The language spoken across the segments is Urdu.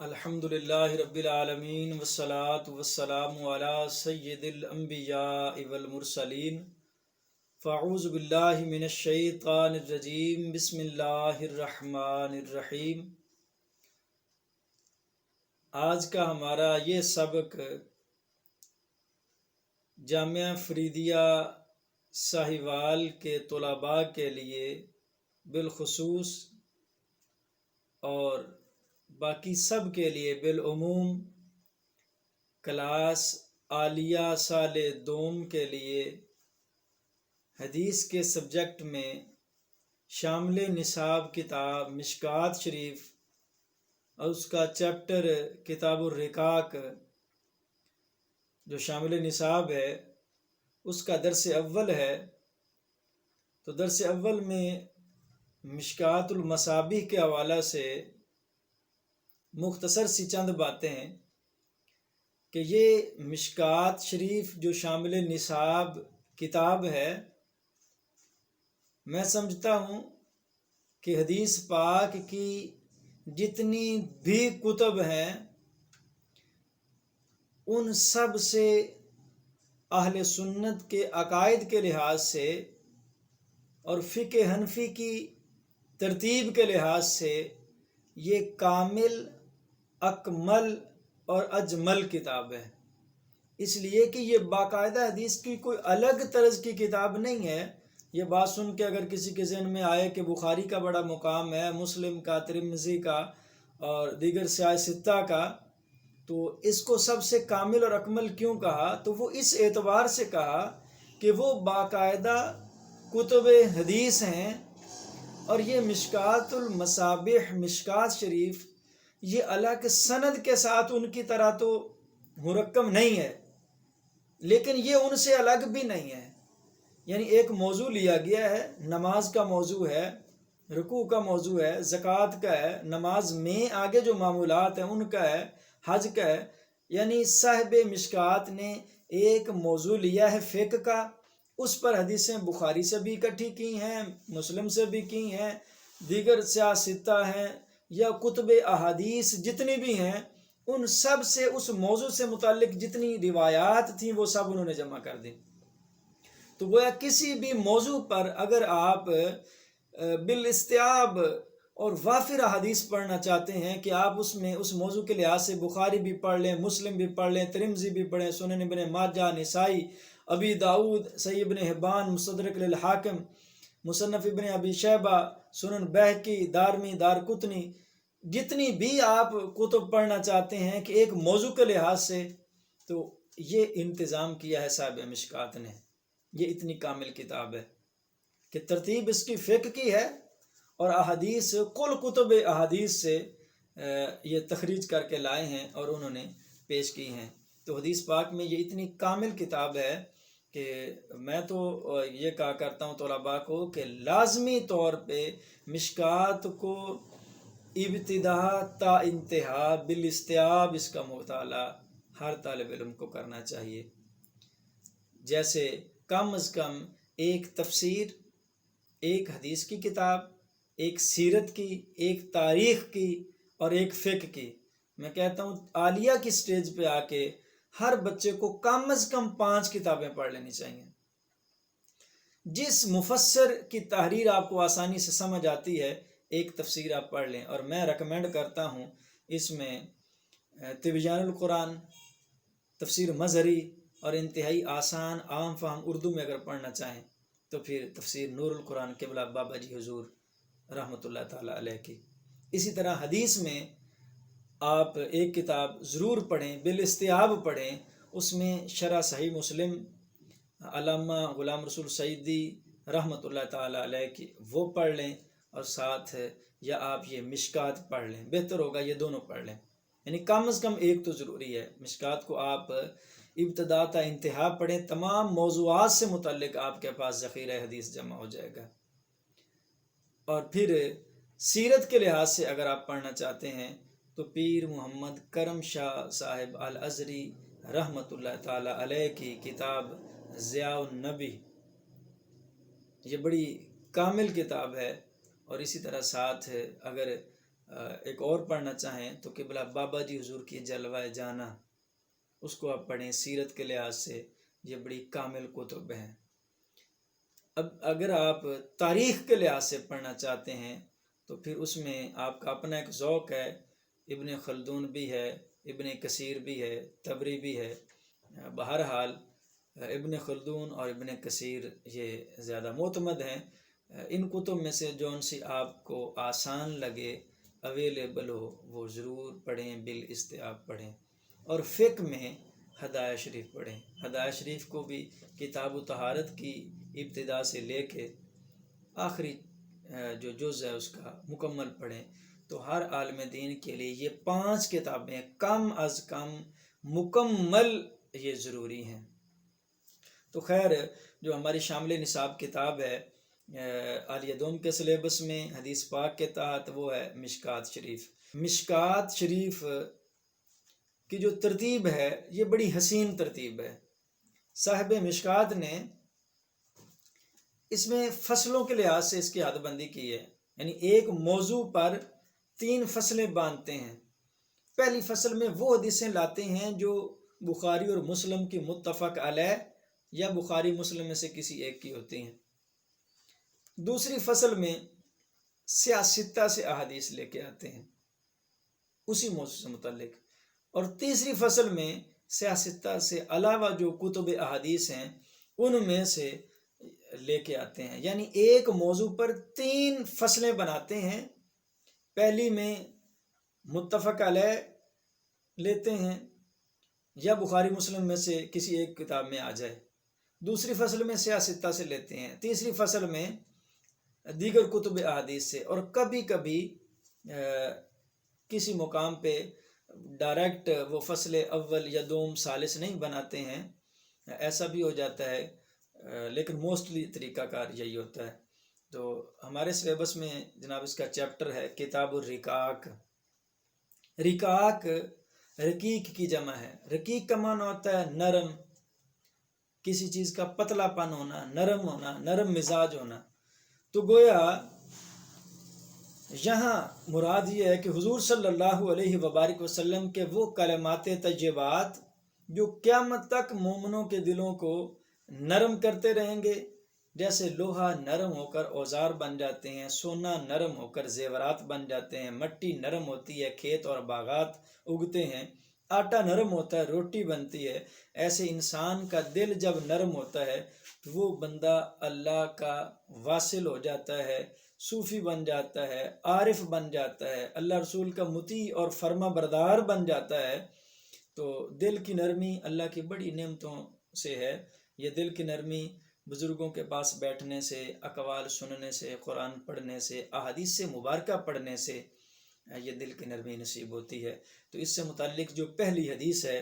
الحمدللہ رب العالمین والصلاة والسلام علی سید الانبیاء والمرسلین فاعوذ باللہ من الشیطان الرجیم بسم اللہ الرحمن الرحیم۔ آج کا ہمارا یہ سبق جامعہ فریدیہ ساہیوال کے طلباء کے لیے بالخصوص اور باقی سب کے لیے بالعموم کلاس عالیہ سال دوم کے لیے حدیث کے سبجیکٹ میں شامل نصاب کتاب مشکوٰۃ شریف اور اس کا چیپٹر کتاب الرقاق جو شامل نصاب ہے اس کا درس اول ہے۔ تو درس اول میں مشکوٰۃ المصابیح کے حوالہ سے مختصر سی چند باتیں ہیں کہ یہ مشکوٰۃ شریف جو شامل نصاب کتاب ہے، میں سمجھتا ہوں کہ حدیث پاک کی جتنی بھی کتب ہیں ان سب سے اہل سنت کے عقائد کے لحاظ سے اور فقہ حنفی کی ترتیب کے لحاظ سے یہ کامل، اکمل اور اجمل کتاب ہے، اس لیے کہ یہ باقاعدہ حدیث کی کوئی الگ طرز کی کتاب نہیں ہے۔ یہ بات سن کے اگر کسی کے ذہن میں آئے کہ بخاری کا بڑا مقام ہے، مسلم کا، ترمذی کا اور دیگر سیاہ ستہ کا، تو اس کو سب سے کامل اور اکمل کیوں کہا؟ تو وہ اس اعتبار سے کہا کہ وہ باقاعدہ کتب حدیث ہیں، اور یہ مشکوٰۃ المصابیح مشکوٰۃ شریف یہ الگ سند کے ساتھ ان کی طرح تو مرکب نہیں ہے، لیکن یہ ان سے الگ بھی نہیں ہے۔ یعنی ایک موضوع لیا گیا ہے، نماز کا موضوع ہے، رکوع کا موضوع ہے، زکوٰۃ کا ہے، نماز میں آگے جو معمولات ہیں ان کا ہے، حج کا ہے۔ یعنی صاحب مشکوٰۃ نے ایک موضوع لیا ہے فقہ کا، اس پر حدیثیں بخاری سے بھی اکٹھی کی ہیں، مسلم سے بھی کی ہیں، دیگر سیاہ ستہ ہیں یا کتب احادیث جتنی بھی ہیں، ان سب سے اس موضوع سے متعلق جتنی روایات تھیں وہ سب انہوں نے جمع کر دی۔ تو گویا کسی بھی موضوع پر اگر آپ بالاستیعاب اور وافر احادیث پڑھنا چاہتے ہیں کہ آپ اس میں اس موضوع کے لحاظ سے بخاری بھی پڑھ لیں، مسلم بھی پڑھ لیں، ترمذی بھی پڑھیں، سنن ابن ماجہ، نسائی، ابی داؤد، صحیح ابن حبان، مستدرک للحاکم، مصنف ابن ابی شیبہ، سنن بہقی، دارمی، دارقطنی، جتنی بھی آپ کتب پڑھنا چاہتے ہیں کہ ایک موضوع کے لحاظ سے، تو یہ انتظام کیا ہے صاحب مشکوٰۃ نے۔ یہ اتنی کامل کتاب ہے کہ ترتیب اس کی فقہ کی ہے اور احادیث کل کتب احادیث سے یہ تخریج کر کے لائے ہیں اور انہوں نے پیش کی ہیں۔ تو حدیث پاک میں یہ اتنی کامل کتاب ہے کہ میں تو یہ کہا کرتا ہوں طلباء کو کہ لازمی طور پہ مشکوٰۃ کو ابتدا تا انتہا بالاستیعاب اس کا مطالعہ ہر طالب علم کو کرنا چاہیے۔ جیسے کم از کم ایک تفسیر، ایک حدیث کی کتاب، ایک سیرت کی، ایک تاریخ کی اور ایک فقہ کی۔ میں کہتا ہوں عالیہ کی سٹیج پہ آ کے ہر بچے کو کم از کم 5 کتابیں پڑھ لینی چاہیے۔ جس مفسر کی تحریر آپ کو آسانی سے سمجھ آتی ہے، ایک تفسیر آپ پڑھ لیں، اور میں ریکمینڈ کرتا ہوں اس میں تبیان القرآن، تفسیر مظہری، اور انتہائی آسان عام فہم اردو میں اگر پڑھنا چاہیں تو پھر تفسیر نور القرآن قبلہ بابا جی حضور رحمۃ اللہ تعالیٰ علیہ کی۔ اسی طرح حدیث میں آپ ایک کتاب ضرور پڑھیں، بالاستیعاب پڑھیں، اس میں شرح صحیح مسلم علامہ غلام رسول سعیدی رحمۃ اللہ تعالیٰ علیہ کی وہ پڑھ لیں، اور ساتھ یا آپ یہ مشکوٰۃ پڑھ لیں، بہتر ہوگا یہ دونوں پڑھ لیں۔ یعنی کم از کم ایک تو ضروری ہے۔ مشکوٰۃ کو آپ ابتدا تا انتہا پڑھیں، تمام موضوعات سے متعلق آپ کے پاس ذخیرہ حدیث جمع ہو جائے گا۔ اور پھر سیرت کے لحاظ سے اگر آپ پڑھنا چاہتے ہیں تو پیر محمد کرم شاہ صاحب الازہری رحمۃ اللہ تعالیٰ علیہ کی کتاب ضیاء النبی، یہ بڑی کامل کتاب ہے۔ اور اسی طرح ساتھ اگر ایک اور پڑھنا چاہیں تو قبلہ بابا جی حضور کی جلوہ جانا، اس کو آپ پڑھیں، سیرت کے لحاظ سے یہ بڑی کامل کتب ہیں۔ اب اگر آپ تاریخ کے لحاظ سے پڑھنا چاہتے ہیں تو پھر اس میں آپ کا اپنا ایک ذوق ہے، ابن خلدون بھی ہے، ابن کثیر بھی ہے، طبری بھی ہے۔ بہرحال ابن خلدون اور ابن کثیر یہ زیادہ معتمد ہیں۔ ان کتب میں سے جون سی آپ کو آسان لگے، اویلیبل ہو، وہ ضرور پڑھیں، بالاستحباب پڑھیں۔ اور فقہ میں ہدایہ شریف پڑھیں۔ ہدایہ شریف کو بھی کتاب و طہارت کی ابتدا سے لے کے آخری جو جز ہے اس کا مکمل پڑھیں۔ تو ہر عالم دین کے لیے یہ 5 کتابیں کم از کم مکمل یہ ضروری ہیں۔ تو خیر جو ہماری شامل نصاب کتاب ہے عالیہ دوم کے سلیبس میں حدیث پاک کے تحت، وہ ہے مشکات شریف۔ مشکات شریف کی جو ترتیب ہے یہ بڑی حسین ترتیب ہے۔ صاحب مشکات نے اس میں فصلوں کے لحاظ سے اس کی حد بندی کی ہے، یعنی ایک موضوع پر 3 فصلیں باندھتے ہیں۔ پہلی فصل میں وہ حدیثیں لاتے ہیں جو بخاری اور مسلم کی متفق علیہ یا بخاری مسلم میں سے کسی ایک کی ہوتی ہیں۔ دوسری فصل میں سیاستہ سے احادیث لے کے آتے ہیں اسی موضوع سے متعلق، اور تیسری فصل میں سیاستہ سے علاوہ جو کتب احادیث ہیں ان میں سے لے کے آتے ہیں، یعنی ایک موضوع پر 3 فصلیں بناتے ہیں۔ پہلی میں متفق علیہ لیتے ہیں یا بخاری مسلم میں سے کسی ایک کتاب میں آ جائے، دوسری فصل میں سیاستہ سے لیتے ہیں، تیسری فصل میں دیگر کتب احادیث سے، اور کبھی کبھی کسی مقام پہ ڈائریکٹ وہ فصل اول یا دوم ثالث نہیں بناتے ہیں، ایسا بھی ہو جاتا ہے، لیکن موسٹلی طریقہ کار یہی ہوتا ہے۔ تو ہمارے سلیبس میں جناب اس کا چیپٹر ہے کتاب الرقاق۔ رقاق رقیق کی جمع ہے۔ رقیق کا معنی ہوتا ہے نرم، کسی چیز کا پتلا پن ہونا، نرم ہونا، نرم مزاج ہونا۔ تو گویا یہاں مراد یہ ہے کہ حضور صلی اللہ علیہ وبارک وسلم کے وہ کلمات طیبات جو قیامت تک مومنوں کے دلوں کو نرم کرتے رہیں گے، جیسے لوہا نرم ہو کر اوزار بن جاتے ہیں، سونا نرم ہو کر زیورات بن جاتے ہیں، مٹی نرم ہوتی ہے، کھیت اور باغات اگتے ہیں، آٹا نرم ہوتا ہے، روٹی بنتی ہے، ایسے انسان کا دل جب نرم ہوتا ہے تو وہ بندہ اللہ کا واصل ہو جاتا ہے، صوفی بن جاتا ہے، عارف بن جاتا ہے، اللہ رسول کا مطیع اور فرما بردار بن جاتا ہے۔ تو دل کی نرمی اللہ کی بڑی نعمتوں سے ہے۔ یہ دل کی نرمی بزرگوں کے پاس بیٹھنے سے، اقوال سننے سے، قرآن پڑھنے سے، احادیث سے مبارکہ پڑھنے سے یہ دل کی نرمی نصیب ہوتی ہے۔ تو اس سے متعلق جو پہلی حدیث ہے،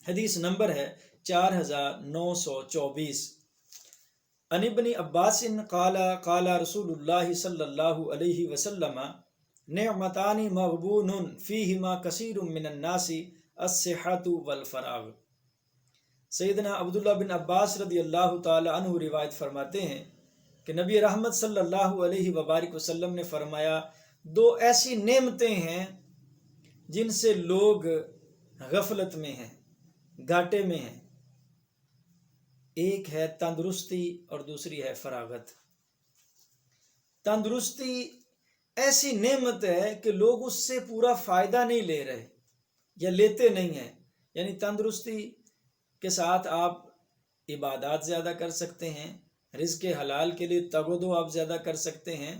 حدیث نمبر ہے 4924، عن ابن عباس قال قال رسول اللہ صلی اللہ علیہ وسلم نعمتان مغبون فیہما کثیر من الناس الصحۃ والفراغ۔ سیدنا عبداللہ بن عباس رضی اللہ تعالی عنہ روایت فرماتے ہیں کہ نبی رحمت صلی اللہ علیہ وبارک وسلم نے فرمایا، 2 ایسی نعمتیں ہیں جن سے لوگ غفلت میں ہیں، گھاٹے میں ہیں، ایک ہے تندرستی اور دوسری ہے فراغت۔ تندرستی ایسی نعمت ہے کہ لوگ اس سے پورا فائدہ نہیں لے رہے یا لیتے نہیں ہیں، یعنی تندرستی کے ساتھ آپ عبادات زیادہ کر سکتے ہیں، رزق حلال کے لیے تگ و دو آپ زیادہ کر سکتے ہیں،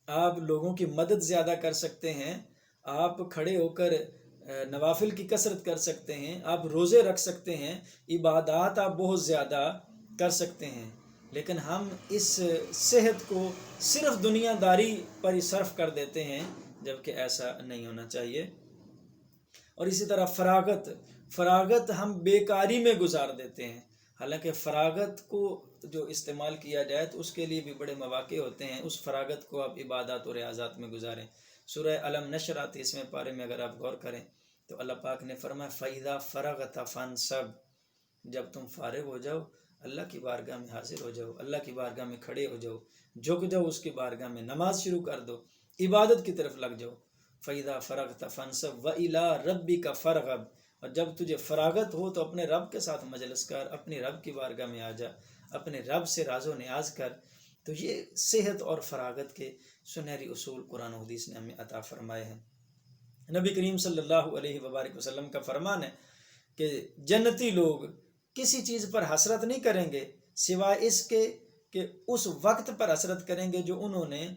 آپ لوگوں کی مدد زیادہ کر سکتے ہیں، آپ کھڑے ہو کر نوافل کی کثرت کر سکتے ہیں، آپ روزے رکھ سکتے ہیں، عبادات آپ بہت زیادہ کر سکتے ہیں، لیکن ہم اس صحت کو صرف دنیا داری پر ہی صرف کر دیتے ہیں، جبکہ ایسا نہیں ہونا چاہیے۔ اور اسی طرح فراغت ہم بیکاری میں گزار دیتے ہیں، حالانکہ فراغت کو جو استعمال کیا جائے تو اس کے لیے بھی بڑے مواقع ہوتے ہیں، اس فراغت کو آپ عبادات اور ریاضات میں گزاریں۔ سورہ علم نشر 30ویں پارے میں اگر آپ غور کریں تو اللہ پاک نے فرمایا فَإِذَا فَرَغْتَ فَانْصَبْ، جب تم فارغ ہو جاؤ اللہ کی بارگاہ میں حاضر ہو جاؤ، اللہ کی بارگاہ میں کھڑے ہو جاؤ، جھک جاؤ اس کی بارگاہ میں، نماز شروع کر دو۔ عبادت کی طرف لگ جاؤ. فَإِذَا فَرَغْتَ فَانْصَبْ وَإِلَىٰ رَبِّكَ فَارْغَب. اور جب تجھے فراغت ہو تو اپنے رب کے ساتھ مجلس کر، اپنی رب کی بارگاہ میں آ جا، اپنے رب سے راز و نیاز کر. تو یہ صحت اور فراغت کے سنہری اصول قرآن و حدیث نے ہمیں عطا فرمائے ہیں. نبی کریم صلی اللہ علیہ وبارک وسلم کا فرمان ہے کہ جنتی لوگ کسی چیز پر حسرت نہیں کریں گے سوائے اس کے کہ اس وقت پر حسرت کریں گے جو انہوں نے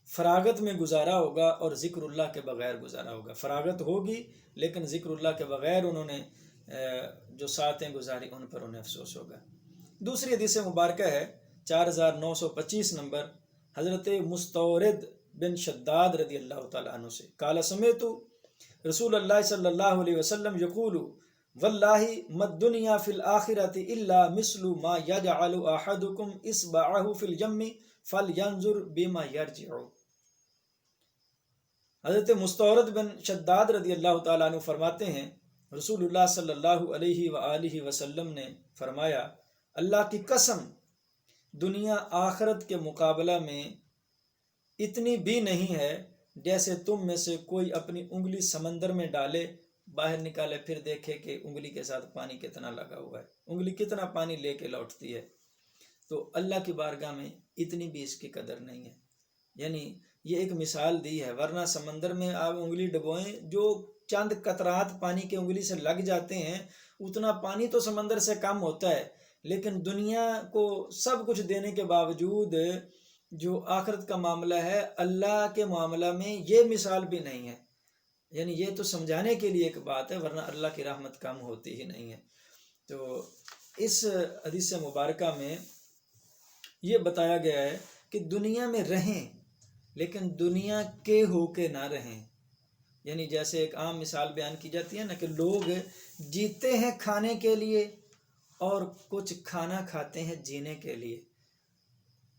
فراغت میں گزارا ہوگا اور ذکر اللہ کے بغیر گزارا ہوگا. فراغت ہوگی لیکن ذکر اللہ کے بغیر انہوں نے جو ساعتیں گزاری ان پر انہیں افسوس ہوگا. دوسری حدیث مبارکہ ہے 4925 نمبر، حضرت مستورد بن شداد رضی اللہ تعالیٰ عنہ سے، قال سمعت رسول اللہ صلی اللہ علیہ وسلم یقول واللہ ما الدنیا فی الآخرۃ الا مثل ما یجعل احدکم اصبعہ فی الیم فلینظر بما یرجع. حضرت مستورد بن شداد رضی اللہ تعالیٰ عنہ فرماتے ہیں رسول اللہ صلی اللہ علیہ وآلہ وسلم نے فرمایا، اللہ کی قسم دنیا آخرت کے مقابلہ میں اتنی بھی نہیں ہے جیسے تم میں سے کوئی اپنی انگلی سمندر میں ڈالے، باہر نکالے، پھر دیکھے کہ انگلی کے ساتھ پانی کتنا لگا ہوا ہے، انگلی کتنا پانی لے کے لوٹتی ہے. تو اللہ کی بارگاہ میں اتنی بھی اس کی قدر نہیں ہے. یعنی یہ ایک مثال دی ہے، ورنہ سمندر میں آپ انگلی ڈبوئیں، جو چند قطرات پانی کے انگلی سے لگ جاتے ہیں اتنا پانی تو سمندر سے کم ہوتا ہے. لیکن دنیا کو سب کچھ دینے کے باوجود جو آخرت کا معاملہ ہے اللہ کے معاملہ میں یہ مثال بھی نہیں ہے. یعنی یہ تو سمجھانے کے لیے ایک بات ہے، ورنہ اللہ کی رحمت کم ہوتی ہی نہیں ہے. تو اس حدیث مبارکہ میں یہ بتایا گیا ہے کہ دنیا میں رہیں لیکن دنیا کے ہو کے نہ رہیں. یعنی جیسے ایک عام مثال بیان کی جاتی ہے نا کہ لوگ جیتے ہیں کھانے کے لیے اور کچھ کھانا کھاتے ہیں جینے کے لیے.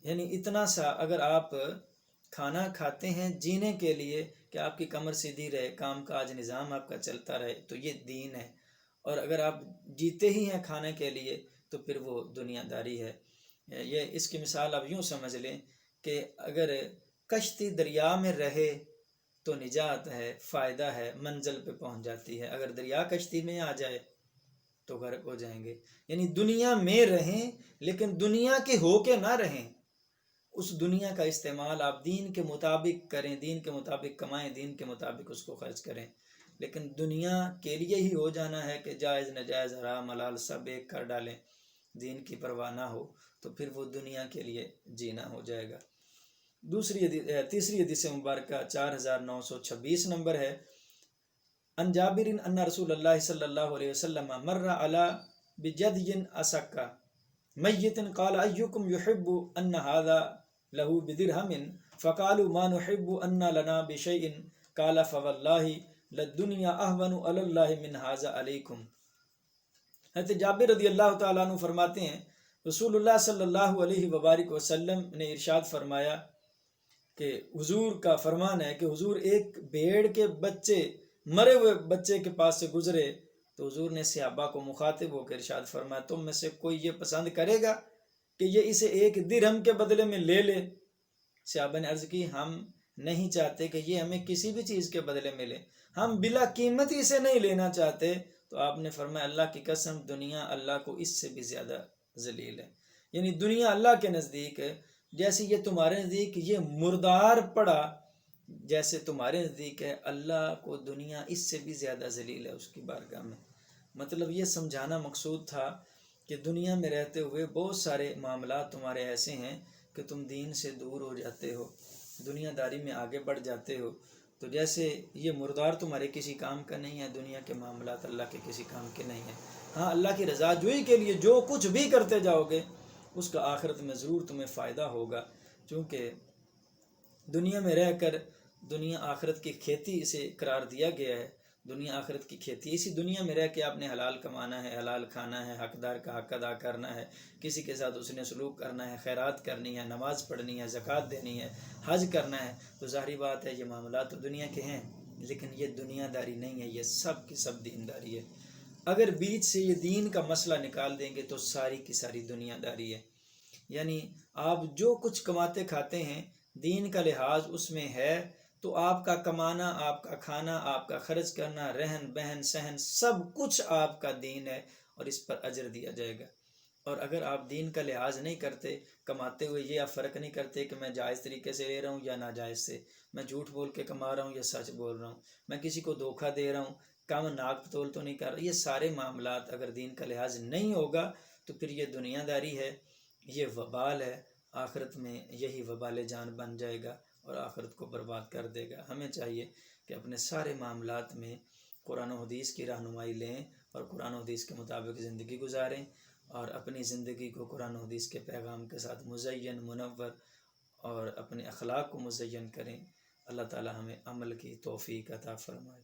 یعنی اتنا سا اگر آپ کھانا کھاتے ہیں جینے کے لیے کہ آپ کی کمر سیدھی رہے، کام کاج نظام آپ کا چلتا رہے، تو یہ دین ہے. اور اگر آپ جیتے ہی ہیں کھانے کے لیے تو پھر وہ دنیا داری ہے. یہ اس کی مثال آپ یوں سمجھ لیں کہ اگر کشتی دریا میں رہے تو نجات ہے، فائدہ ہے، منزل پہ پہنچ جاتی ہے. اگر دریا کشتی میں آ جائے تو غرق ہو جائیں گے. یعنی دنیا میں رہیں لیکن دنیا کے ہو کے نہ رہیں. اس دنیا کا استعمال آپ دین کے مطابق کریں، دین کے مطابق کمائیں، دین کے مطابق اس کو خرچ کریں. لیکن دنیا کے لیے ہی ہو جانا ہے کہ جائز ناجائز حرام حلال سب ایک کر ڈالیں، دین کی پرواہ نہ ہو، تو پھر وہ دنیا کے لیے جینا ہو جائے گا. تیسری حدیث مبارکہ 4926 نمبر ہے، ان جابر ان رسول اللہ صلی اللہ علیہ وسلم مر علی بجدی اسک میت قال ایکم یحب ان هذا له بدرهم فقالوا ما نحب ان لنا بشیء قال فوالله للدنیا اهون علی اللہ من هذا علیکم. حضرت جابر رضی اللہ تعالیٰ عنہ فرماتے ہیں رسول اللہ صلی اللہ علیہ وبارک وسلم نے ارشاد فرمایا کہ حضور کا فرمان ہے کہ حضور ایک بھیڑ کے بچے، مرے ہوئے بچے کے پاس سے گزرے تو حضور نے صحابہ کو مخاطب ہو کر ارشاد فرمایا تم میں سے کوئی یہ پسند کرے گا کہ یہ اسے 1 درہم کے بدلے میں لے لے؟ صحابہ نے عرض کی ہم نہیں چاہتے کہ یہ ہمیں کسی بھی چیز کے بدلے میں لے، ہم بلا قیمت اسے نہیں لینا چاہتے. تو آپ نے فرمایا اللہ کی قسم دنیا اللہ کو اس سے بھی زیادہ ذلیل ہے. یعنی دنیا اللہ کے نزدیک جیسے یہ تمہارے نزدیک یہ مردار پڑا، جیسے تمہارے نزدیک ہے اللہ کو دنیا اس سے بھی زیادہ ذلیل ہے اس کی بارگاہ میں. مطلب یہ سمجھانا مقصود تھا کہ دنیا میں رہتے ہوئے بہت سارے معاملات تمہارے ایسے ہیں کہ تم دین سے دور ہو جاتے ہو، دنیا داری میں آگے بڑھ جاتے ہو. تو جیسے یہ مردار تمہارے کسی کام کا نہیں ہے، دنیا کے معاملات اللہ کے کسی کام کے نہیں ہیں. ہاں اللہ کی رضا جوئی کے لیے جو کچھ بھی کرتے جاؤ گے اس کا آخرت میں ضرور تمہیں فائدہ ہوگا، چونکہ دنیا میں رہ کر دنیا آخرت کی کھیتی اسے قرار دیا گیا ہے. دنیا آخرت کی کھیتی، اسی دنیا میں رہ کے آپ نے حلال کمانا ہے، حلال کھانا ہے، حقدار کا حق ادا کرنا ہے، کسی کے ساتھ اس نے سلوک کرنا ہے، خیرات کرنی ہے، نماز پڑھنی ہے، زکوٰۃ دینی ہے، حج کرنا ہے. تو ظاہری بات ہے یہ معاملات تو دنیا کے ہیں لیکن یہ دنیا داری نہیں ہے، یہ سب کی سب دینداری ہے. اگر بیچ سے یہ دین کا مسئلہ نکال دیں گے تو ساری کی ساری دنیا داری ہے. یعنی آپ جو کچھ کماتے کھاتے ہیں دین کا لحاظ اس میں ہے تو آپ کا کمانا، آپ کا کھانا، آپ کا خرچ کرنا، رہن بہن سہن، سب کچھ آپ کا دین ہے اور اس پر اجر دیا جائے گا۔ اور اگر آپ دین کا لحاظ نہیں کرتے، کماتے ہوئے یہ آپ فرق نہیں کرتے کہ میں جائز طریقے سے لے رہا ہوں یا ناجائز سے، میں جھوٹ بول کے کما رہا ہوں یا سچ بول رہا ہوں، میں کسی کو دھوکہ دے رہا ہوں، کام ناک تول تو نہیں کر رہا، یہ سارے معاملات اگر دین کا لحاظ نہیں ہوگا تو پھر یہ دنیا داری ہے، یہ وبال ہے، آخرت میں یہی وبال جان بن جائے گا اور آخرت کو برباد کر دے گا۔ ہمیں چاہیے کہ اپنے سارے معاملات میں قرآن و حدیث کی رہنمائی لیں اور قرآن و حدیث کے مطابق زندگی گزاریں، اور اپنی زندگی کو قرآن و حدیث کے پیغام کے ساتھ مزین، منور اور اپنے اخلاق کو مزین کریں۔ اللہ تعالی ہمیں عمل کی توفیق عطا فرمائے۔